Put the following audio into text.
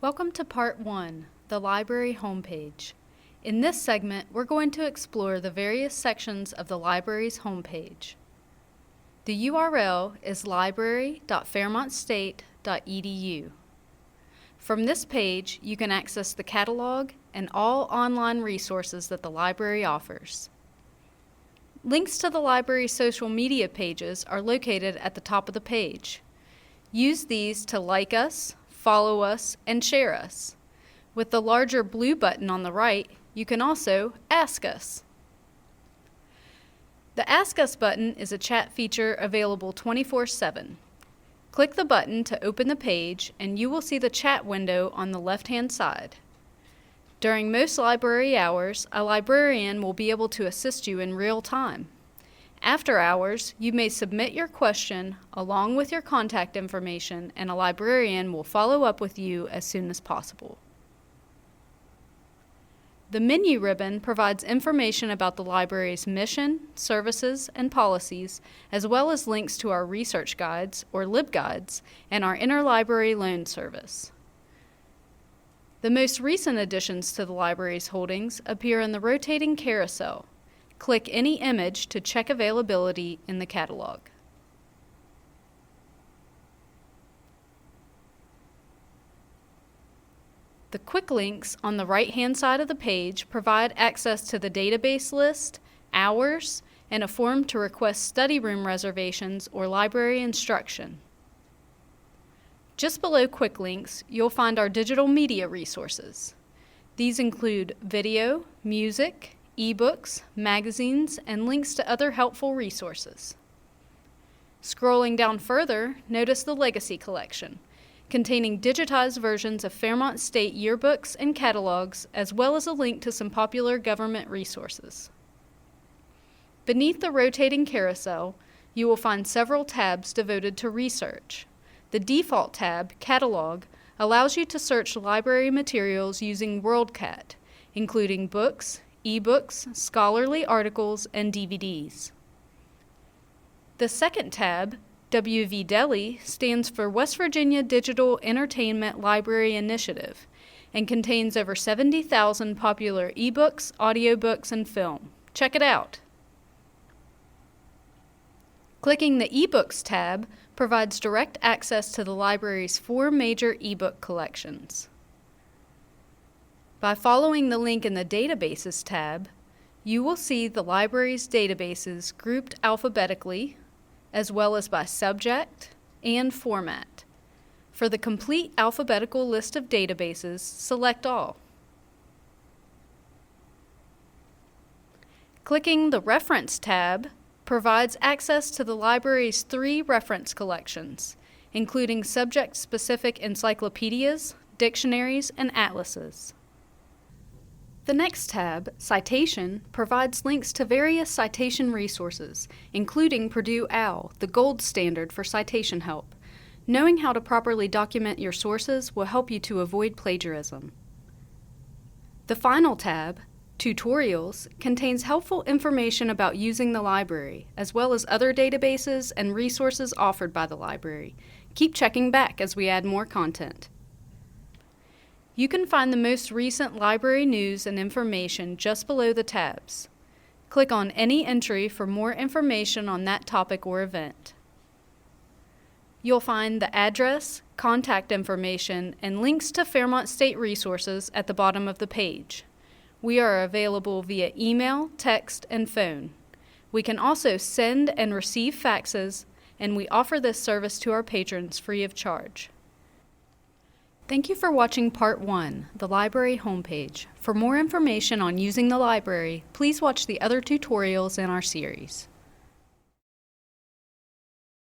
Welcome to Part 1, the library homepage. In this segment, we're going to explore the various sections of the library's homepage. The URL is library.fairmontstate.edu. From this page, you can access the catalog and all online resources that the library offers. Links to the library's social media pages are located at the top of the page. Use these to like us, follow us, and share us. With the larger blue button on the right, you can also ask us. The Ask Us button is a chat feature available 24/7. Click the button to open the page, and you will see the chat window on the left-hand side. During most library hours, a librarian will be able to assist you in real time. After hours, you may submit your question along with your contact information, and a librarian will follow up with you as soon as possible. The menu ribbon provides information about the library's mission, services, and policies, as well as links to our research guides, or LibGuides, and our interlibrary loan service. The most recent additions to the library's holdings appear in the rotating carousel. Click any image to check availability in the catalog. The quick links on the right-hand side of the page provide access to the database list, hours, and a form to request study room reservations or library instruction. Just below quick links, you'll find our digital media resources. These include video, music, ebooks, magazines, and links to other helpful resources. Scrolling down further, notice the Legacy Collection, containing digitized versions of Fairmont State yearbooks and catalogs, as well as a link to some popular government resources. Beneath the rotating carousel, you will find several tabs devoted to research. The default tab, Catalog, allows you to search library materials using WorldCat, including books, ebooks, scholarly articles, and DVDs. The second tab, WVDELI, stands for West Virginia Digital Entertainment Library Initiative and contains over 70,000 popular ebooks, audiobooks, and film. Check it out. Clicking the eBooks tab provides direct access to the library's 4 major ebook collections. By following the link in the Databases tab, you will see the library's databases grouped alphabetically, as well as by subject and format. For the complete alphabetical list of databases, select All. Clicking the Reference tab provides access to the library's 3 reference collections, including subject-specific encyclopedias, dictionaries, and atlases. The next tab, Citation, provides links to various citation resources, including Purdue OWL, the gold standard for citation help. Knowing how to properly document your sources will help you to avoid plagiarism. The final tab, Tutorials, contains helpful information about using the library, as well as other databases and resources offered by the library. Keep checking back as we add more content. You can find the most recent library news and information just below the tabs. Click on any entry for more information on that topic or event. You'll find the address, contact information, and links to Fairmont State resources at the bottom of the page. We are available via email, text, and phone. We can also send and receive faxes, and we offer this service to our patrons free of charge. Thank you for watching Part 1, the library homepage. For more information on using the library, please watch the other tutorials in our series.